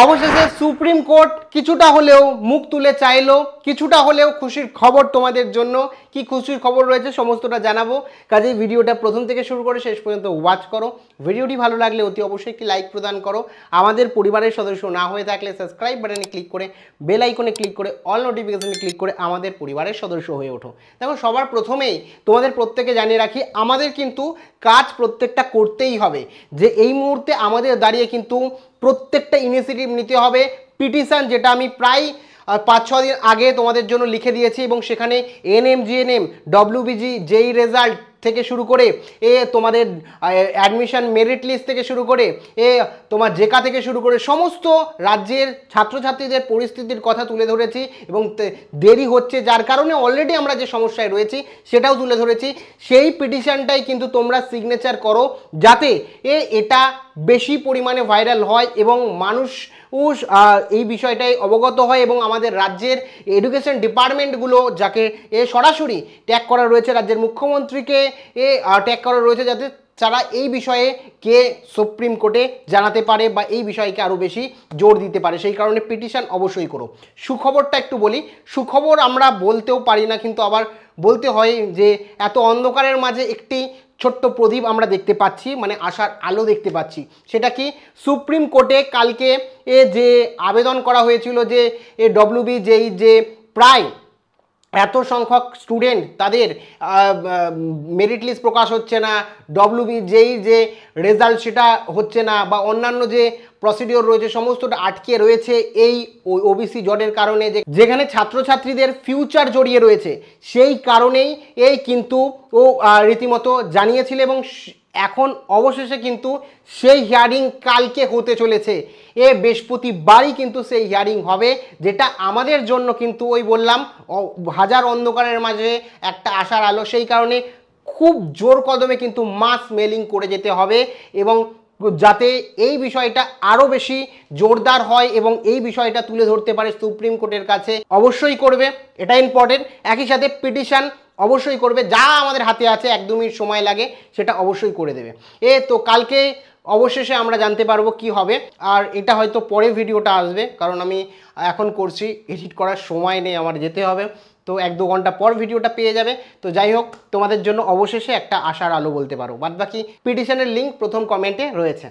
অবশেষে supreme court কিছুটা হলেও মুখ তুলে চাইলো, কিছুটা হলেও খুশির খবর তোমাদের জন্য। কি খুশির খবর রয়েছে সমস্তটা জানাবো, কাজেই ভিডিওটা প্রথম থেকে শুরু করে শেষ পর্যন্ত ওয়াচ করো। ভিডিওটি ভালো লাগলে অতি অবশ্যই একটি লাইক প্রদান করো। আমাদের পরিবারের সদস্য না হয়ে থাকলে সাবস্ক্রাইব বাটনে ক্লিক করে বেল আইকনে ক্লিক করে অল নোটিফিকেশনে ক্লিক করে আমাদের পরিবারের সদস্য হয়ে ওঠো। দেখো, সবার প্রথমেই তোমাদের প্রত্যেকে জানিয়ে রাখি, আমাদের কিন্তু কাজ প্রত্যেকটা করতেই হবে। যে এই মুহূর্তে আমাদের দাঁড়িয়ে কিন্তু প্রত্যেকটা ইনিশিয়েটিভ নিতে হবে। পিটিশন, যেটা আমি প্রায় 5-6 দিন আগে তোমাদের জন্য লিখে দিয়েছি, এবং সেখানে এনএম জিএনএম ডব্লিউবিজি যেই রেজাল্ট থেকে শুরু করে তোমাদের অ্যাডমিশন মেরিট লিস্ট থেকে শুরু করে তোমার জেকা থেকে শুরু করে সমস্ত রাজ্যের ছাত্রছাত্রীদের পরিস্থিতির কথা তুলে ধরেছি, এবং দেরি হচ্ছে যার কারণে অলরেডি আমরা যে সমস্যায় রয়েছি সেটাও তুলে ধরেছি। সেই পিটিশনটাই কিন্তু তোমরা সিগনেচার করো, যাতে এটা বেশি পরিমাণে ভাইরাল হয় এবং মানুষ এই বিষয়টাই অবগত হয়, এবং আমাদের রাজ্যের এডুকেশন ডিপার্টমেন্টগুলো যাকে সরাসরি ট্যাগ করা রয়েছে, রাজ্যের মুখ্যমন্ত্রীকে ট্যাগ করা রয়েছে, যাতে তারা এই বিষয়ে কে সুপ্রিম কোর্টে জানাতে পারে বা এই বিষয়কে আরও বেশি জোর দিতে পারে। সেই কারণে পিটিশন অবশ্যই করো। সুখবরটা একটু বলি। সুখবর আমরা বলতেও পারি না, কিন্তু আবার বলতে হয় যে এত অন্ধকারের মাঝে একটি ছোট্ট প্রদীপ আমরা দেখতে পাচ্ছি, মানে আশার আলো দেখতে পাচ্ছি। সেটা কি, সুপ্রিম কোর্টে কালকে যে আবেদন করা হয়েছিল যে ডব্লিউবি যে প্রায় এত সংখ্যক স্টুডেন্ট তাদের মেরিট লিস্ট প্রকাশ হচ্ছে না, ডব্লিউবি যে রেজাল্ট সেটা হচ্ছে না, বা অন্যান্য যে প্রসিডিওর রয়েছে সমস্তটা আটকে রয়েছে এই ওবিসি জটের কারণে, যেখানে ছাত্রছাত্রীদের ফিউচার জড়িয়ে রয়েছে, সেই কারণেই কিন্তু ও রীতিমতো জানিয়েছিল, এবং এখন অবশেষে কিন্তু সেই হিয়ারিং কালকে হতে চলেছে। বৃহস্পতিবারই কিন্তু সেই হিয়ারিং হবে, যেটা আমাদের জন্য কিন্তু ওই বললাম হাজার অন্ধকারের মাঝে একটা আশার আলো। সেই কারণে খুব জোর কদমে কিন্তু মাস মেলিং করে যেতে হবে, এবং যাতে এই বিষয়টা আরও বেশি জোরদার হয় এবং এই বিষয়টা তুলে ধরতে পারে সুপ্রিম কোর্টের কাছে। অবশ্যই করবে, এটা ইম্পর্টেন্ট। একই সাথে পিটিশন অবশ্যই করবে, যা আমাদের হাতে আছে, 1-2 মিনিট সময় লাগে, সেটা অবশ্যই করে দেবে। তো কালকে অবশেষে আমরা জানতে পারবো কি হবে। আর এটা হয়তো পরে ভিডিওটা আসবে, কারণ আমি এখন করছি, এডিট করার সময় নেই, আমার যেতে হবে। তো 1-2 ঘন্টা পর ভিডিওটা পেয়ে যাবে। তো যাই হোক, তোমাদের জন্য অবশেষে একটা আশার আলো বলতে পারো। বাদবাকি পিটিশনের লিঙ্ক প্রথম কমেন্টে রয়েছে।